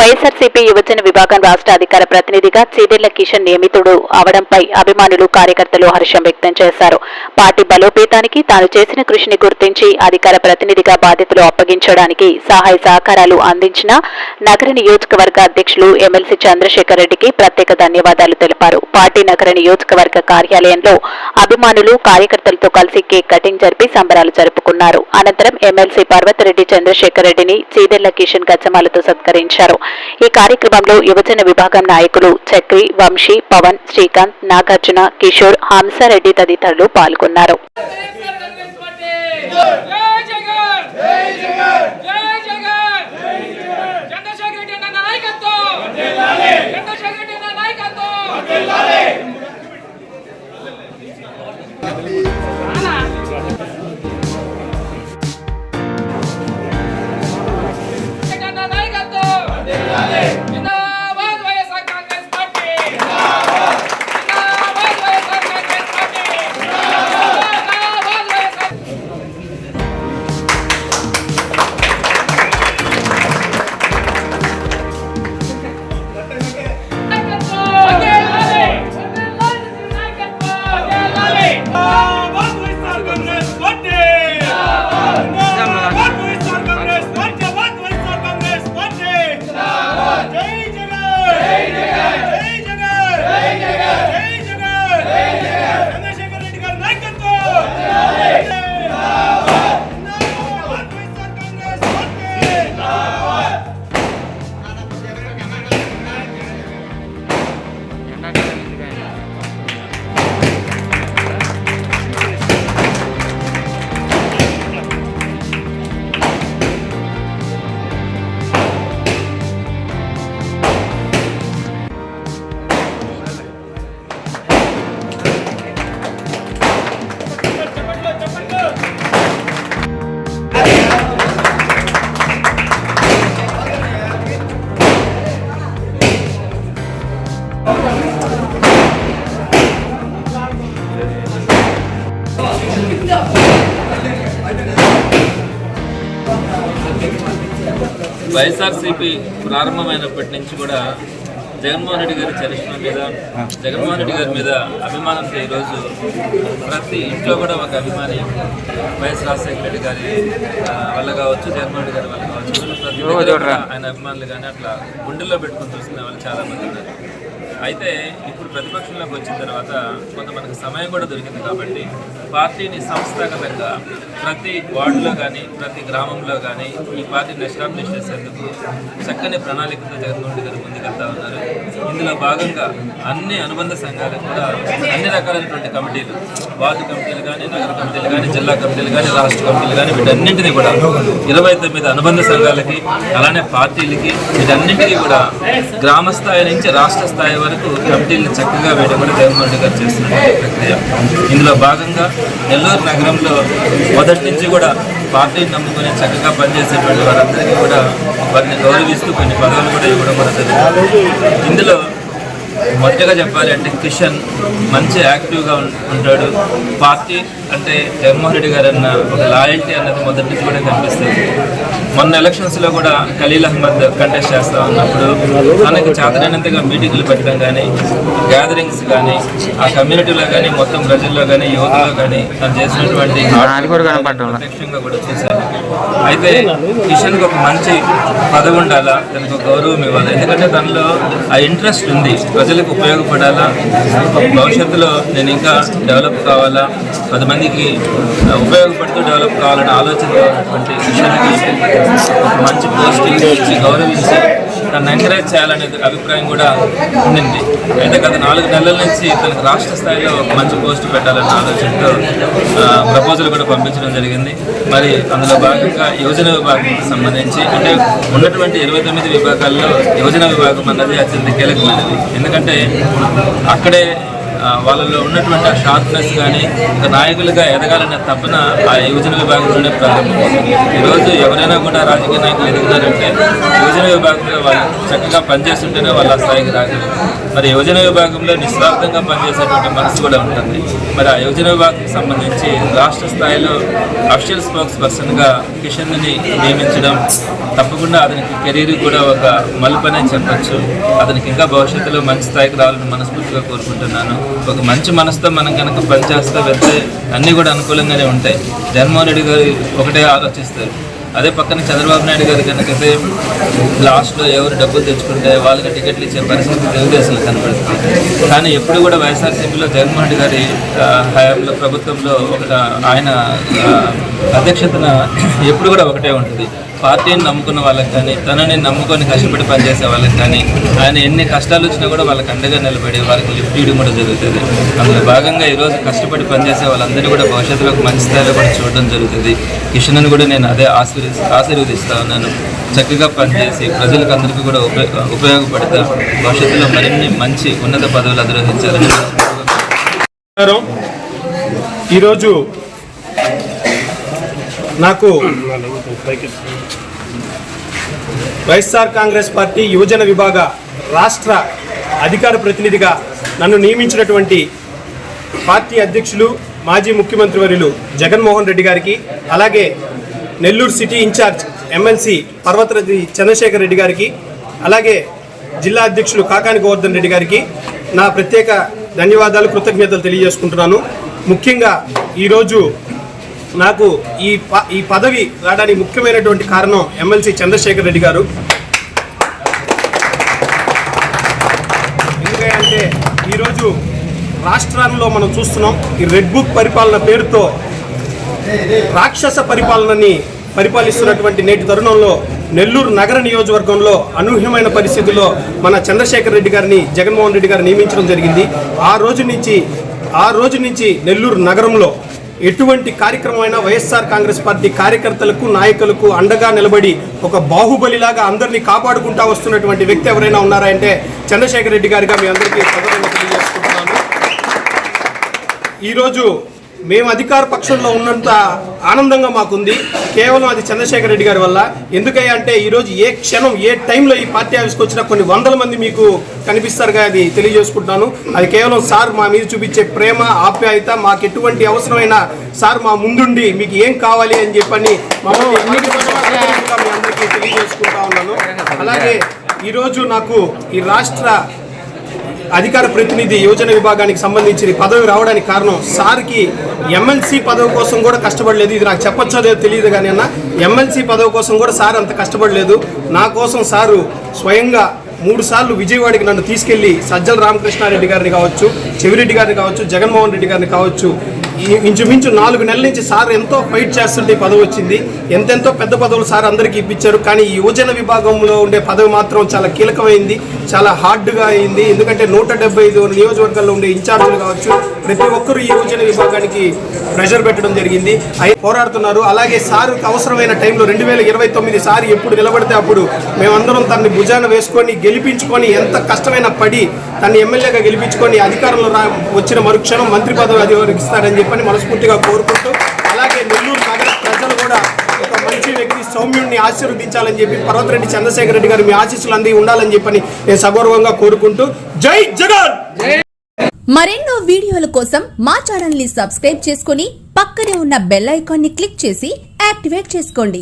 వైఎస్ఆర్సీపీ యువజన విభాగం రాష్ట్ర అధికార ప్రతినిధిగా చీదెళ్ల కిషన్ నియమితుడు అవడంపై అభిమానులు కార్యకర్తలు హర్షం వ్యక్తం చేశారు. పార్టీ బలోపేతానికి తాను చేసిన కృషిని గుర్తించి అధికార ప్రతినిధిగా బాధ్యతలు అప్పగించడానికి సహాయ సహకారాలు అందించిన నగర నియోజకవర్గ అధ్యక్షులు ఎమ్మెల్సీ చంద్రశేఖర్ రెడ్డికి ప్రత్యేక ధన్యవాదాలు తెలిపారు. పార్టీ నగర నియోజకవర్గ కార్యాలయంలో అభిమానులు కార్యకర్తలతో కలిసి కేక్ కటింగ్ జరిపి సంబరాలు జరుపుకున్నారు. అనంతరం ఎమ్మెల్సీ పర్వతరెడ్డి చంద్రశేఖర్ రెడ్డిని చీదెళ్ల కిషన్ గజమాలతో సత్కరించారు. ఈ కార్యక్రమంలో యువజన విభాగం నాయకులు చక్రి, వంశీ, పవన్, శ్రీకాంత్, నాగార్జున, కిషోర్, హంసారెడ్డి తదితరులు పాల్గొన్నారు. వైఎస్ఆర్సీపీ ప్రారంభమైనప్పటి నుంచి కూడా జగన్మోహన్ రెడ్డి గారి చరిష్మా మీద, జగన్మోహన్ రెడ్డి గారి మీద అభిమానంతో ఈరోజు ప్రతి ఇంట్లో కూడా ఒక అభిమాని వైఎస్ రాజశేఖర రెడ్డి గారి వల్ల కావచ్చు, జగన్మోహన్ రెడ్డి గారి వల్ల కావచ్చు, ప్రతి ఆయన అభిమానులు కానీ అట్లా గుండెల్లో పెట్టుకుని చూసుకునే వాళ్ళు చాలామంది ఉన్నారు. అయితే ఇప్పుడు ప్రతిపక్షంలోకి వచ్చిన తర్వాత కొంత మనకు సమయం కూడా దొరికింది కాబట్టి పార్టీని సంస్థాగతంగా ప్రతి వార్డులో కానీ ప్రతి గ్రామంలో కానీ ఈ పార్టీని ఎస్టాబ్లిష్ చేసేందుకు చక్కని ప్రణాళికతో జగన్మోహన్ రెడ్డి గారు ముందుకెళ్తా ఉన్నారు. ఇందులో భాగంగా అన్ని అనుబంధ సంఘాలకు కూడా అన్ని రకాలైనటువంటి కమిటీలు, వార్డు కమిటీలు కానీ, నగర కమిటీలు కానీ, జిల్లా కమిటీలు కానీ, రాష్ట్ర కమిటీలు కానీ, వీటన్నింటినీ కూడా 29 అనుబంధ సంఘాలకి, అలానే పార్టీలకి, వీటన్నింటినీ కూడా గ్రామ స్థాయి నుంచి రాష్ట్ర స్థాయి వరకు కమిటీలను చక్కగా వేయడం కూడా జగన్మోహన్ రెడ్డి గారు చేస్తున్న ప్రక్రియ. ఇందులో భాగంగా నెల్లూరు నగరంలో మొదటి నుంచి కూడా పార్టీని నమ్ముకొని చక్కగా పనిచేసేటువంటి వారందరికీ కూడా వారిని గౌరవిస్తూ కొన్ని పదవులు కూడా ఇవ్వడం కూడా జరుగుతుంది. ఇందులో మొదటగా చెప్పాలి అంటే కిషన్ మంచి యాక్టివ్గా ఉంటాడు. పార్టీ అంటే జగన్మోహన్ రెడ్డి గారు అన్న ఒక లాయల్టీ అన్నది మొదటి నుంచి కూడా కనిపిస్తుంది. మొన్న ఎలక్షన్స్లో కూడా ఖలీల్ అహ్మద్ కంటెస్ట్ చేస్తూ ఉన్నప్పుడు తనకి చేతనైనంతగా మీటింగులు పెట్టడం కానీ, గ్యాదరింగ్స్ కానీ, ఆ కమ్యూనిటీలో కానీ, మొత్తం ప్రజల్లో కానీ, యువతలో కానీ తను చేసినటువంటి ప్రత్యక్షంగా కూడా చూశాను. అయితే కిషన్కి ఒక మంచి పదవి ఉండాలా, తనకు గౌరవం ఇవ్వాలి. ఎందుకంటే తనలో ఆ ఇంట్రెస్ట్ ఉంది, ప్రజలకు ఉపయోగపడాలా, భవిష్యత్తులో నేను ఇంకా డెవలప్ కావాలా, 10 మందికి ఉపయోగపడుతూ డెవలప్ కావాలనే ఆలోచనతో ఉన్నటువంటి కిషన్కి ఒక మంచి పోస్టింగ్ ఇచ్చి గౌరవించి తను ఎంకరేజ్ చేయాలనే అభిప్రాయం కూడా ఉండింది. అయితే గత 4 నెలల నుంచి తనకు రాష్ట్ర స్థాయిలో ఒక మంచి పోస్టు పెట్టాలన్న ఆలోచనతో ప్రపోజల్ కూడా పంపించడం జరిగింది. మరి అందులో భాగంగా యువజన విభాగానికి సంబంధించి అంటే ఉన్నటువంటి 29 విభాగాల్లో యువజన విభాగం అన్నది అత్యంత కీలకమైనది. ఎందుకంటే అక్కడే వాళ్ళలో ఉన్నటువంటి ఆ షార్ప్నెస్ కానీ ఒక నాయకులుగా ఎదగాలనే తపన ఆ యువజన విభాగంలోనే ప్రారంభమవుతుంది. ఈరోజు ఎవరైనా కూడా రాజకీయ నాయకులు ఎదుగుతారంటే యువజన విభాగంలో వాళ్ళు చక్కగా పనిచేస్తుంటేనే వాళ్ళు ఆ స్థాయికి రాగలరు. మరి యువజన విభాగంలో నిస్వార్థంగా పనిచేసేటువంటి మనసు కూడా ఉంటుంది. మరి ఆ యువజన విభాగంకి సంబంధించి రాష్ట్ర స్థాయిలో అఫీషియల్ స్పోక్స్ పర్సన్గా కిషన్ని నియమించడం తప్పకుండా అతనికి కెరీర్ కూడా ఒక మలుపనే చెప్పచ్చు. అతనికి ఇంకా భవిష్యత్తులో మంచి స్థాయికి రావాలని మనస్ఫూర్తిగా కోరుకుంటున్నాను. ఒక మంచి మనసుతో మనం కనుక పనిచేస్తూ వెళ్తే అన్నీ కూడా అనుకూలంగానే ఉంటాయి. జగన్మోహన్ రెడ్డి గారు ఒకటే ఆలోచిస్తారు. అదే పక్కన చంద్రబాబు నాయుడు గారు కనుకైతే లాస్ట్లో ఎవరు డబ్బులు తెచ్చుకుంటే వాళ్ళకి టికెట్లు ఇచ్చే పరిస్థితి తెలుగుదేశంలో కనపడుతుంది. కానీ ఎప్పుడు కూడా వైఎస్ఆర్సీపీలో జగన్మోహన్ రెడ్డి గారి హయాంలో ప్రభుత్వంలో ఆయన అధ్యక్షతన ఎప్పుడు కూడా ఒకటే ఉంటుంది. పార్టీని నమ్ముకున్న వాళ్ళకి కానీ తనని నమ్ముకొని కష్టపడి పనిచేసే వాళ్ళకి కానీ ఆయన ఎన్ని కష్టాలు వచ్చినా కూడా వాళ్ళకి అండగా నిలబడి వాళ్ళకి లిఫ్ట్ ఇవ్వడం కూడా జరుగుతుంది. అందులో భాగంగా ఈరోజు కష్టపడి పనిచేసే వాళ్ళందరినీ కూడా భవిష్యత్తులో మంచి స్థాయిలో కూడా చూడడం జరుగుతుంది. కిషన్ని కూడా నేను అదే ఆశీర్వదిస్తా ఉన్నాను. చక్కగా పనిచేసి ప్రజలకు అందరికీ కూడా ఉపయోగపడతా భవిష్యత్తులో మరిన్ని మంచి ఉన్నత పదవులు అధిరోహించాలని. ఈరోజు నాకు వైఎస్ఆర్ కాంగ్రెస్ పార్టీ యువజన విభాగ రాష్ట్ర అధికార ప్రతినిధిగా నన్ను నియమించినటువంటి పార్టీ అధ్యక్షులు మాజీ ముఖ్యమంత్రి వర్యులు జగన్మోహన్ రెడ్డి గారికి, అలాగే Nellore city incharge MLC Parvathareddy Chandrasekhar Reddy గారికి, అలాగే జిల్లా అధ్యక్షులు కాకాని గోవర్ధన్ రెడ్డి గారికి నా ప్రత్యేక ధన్యవాదాలు, కృతజ్ఞతలు తెలియజేసుకుంటున్నాను. ముఖ్యంగా ఈరోజు నాకు ఈ పదవి రావడానికి ముఖ్యమైనటువంటి కారణం ఎమ్మెల్సీ చంద్రశేఖర్ రెడ్డి గారు. ఎందుకంటే ఈరోజు రాష్ట్రాల్లో మనం చూస్తున్నాం, ఈ రెడ్ బుక్ పరిపాలన పేరుతో రాక్షస పరిపాలనని పరిపాలిస్తున్నటువంటి నేటి తరుణంలో నెల్లూరు నగర నియోజకవర్గంలో అనూహ్యమైన పరిస్థితుల్లో మన చంద్రశేఖర్ రెడ్డి గారిని జగన్మోహన్ రెడ్డి గారు నియమించడం జరిగింది. ఆ రోజు నుంచి నెల్లూరు నగరంలో ఎటువంటి కార్యక్రమమైనా వైఎస్ఆర్ కాంగ్రెస్ పార్టీ కార్యకర్తలకు నాయకులకు అండగా నిలబడి ఒక బాహుబలిలాగా అందరినీ కాపాడుకుంటా వస్తున్నటువంటి వ్యక్తి ఎవరైనా ఉన్నారా అంటే చంద్రశేఖర్ రెడ్డి గారిగా మీ అందరికీ తెలియజేసుకుంటున్నాను. ఈరోజు మేము అధికార పక్షంలో ఉన్నంత ఆనందంగా మాకుంది, కేవలం అది చంద్రశేఖర్ రెడ్డి గారి వల్ల. ఎందుకయ్యా అంటే ఈరోజు ఏ క్షణం ఏ టైంలో ఈ పార్టీ ఆఫీస్కి వచ్చినా కొన్ని వందల మంది మీకు కనిపిస్తారుగా, అది తెలియజేసుకుంటున్నాను. అది కేవలం సార్ మా మీద చూపించే ప్రేమ ఆప్యాయత, మాకు ఎటువంటి అవసరమైన సార్ మా ముందుండి మీకు ఏం కావాలి అని చెప్పని మమ్మల్ని మీ అందరికీ తెలియజేసుకుంటా ఉన్నాను. అలాగే ఈరోజు నాకు ఈ రాష్ట్ర అధికార ప్రతినిధి యువజన విభాగానికి సంబంధించిన పదవి రావడానికి కారణం సార్కి ఎమ్మెల్సీ పదవి కోసం కూడా కష్టపడలేదు. ఇది నాకు చెప్పొచ్చో లేదో తెలియదు కానీ ఎమ్మెల్సీ పదవి కోసం కూడా సార్ అంత కష్టపడలేదు. నా కోసం సారు స్వయంగా 3 సార్లు విజయవాడకి నన్ను తీసుకెళ్లి సజ్జల రామకృష్ణారెడ్డి గారిని కావచ్చు, చెవిరెడ్డి గారిని కావచ్చు, జగన్మోహన్ రెడ్డి గారిని కావచ్చు, ఇంచుమించు 4 నెలల నుంచి సార్ ఎంతో ఫైట్ చేస్తుంటే పదవి వచ్చింది. ఎంతెంతో పెద్ద పదవులు సార్ అందరికీ ఇప్పించారు. కానీ ఈ యువజన విభాగంలో ఉండే పదవి మాత్రం చాలా కీలకమైంది, చాలా హార్డ్గా అయింది. ఎందుకంటే 175 నియోజకవర్గాల్లో ఉండే ఇన్ఛార్జీలు కావచ్చు, ప్రతి ఒక్కరూ ఈ యువజన విభాగానికి ప్రెషర్ పెట్టడం జరిగింది. ఆయన పోరాడుతున్నారు. అలాగే సార్కి అవసరమైన టైంలో 2029 సార్ ఎప్పుడు నిలబడితే అప్పుడు మేమందరం తనని భుజాన వేసుకొని గెలిపించుకొని ఎంత కష్టమైన పడి తను ఎమ్మెల్యేగా గెలిపించుకొని అధికారంలో వచ్చిన మరుక్షణం మంత్రి పదవి అధివరిస్తారని చెప్పని మనస్ఫూర్తిగా కోరుకుంటూ, అలాగే నెల్లూరు నగర ప్రజలు కూడా ఒక మంచి వ్యక్తి సౌమ్యుడిని ఆశీర్వదించాలని చెప్పి పర్వతరెడ్డి చంద్రశేఖర్ రెడ్డి గారు మీ ఆశీస్సులు అంది ఉండాలని చెప్పని నేను సగౌరవంగా కోరుకుంటూ జై జగన్. మరెన్నో వీడియోల కోసం మా ఛానల్ ని సబ్స్క్రైబ్ చేసుకుని పక్కనే ఉన్న బెల్ ఐకాన్ ని క్లిక్ చేసి యాక్టివేట్ చేసుకోండి.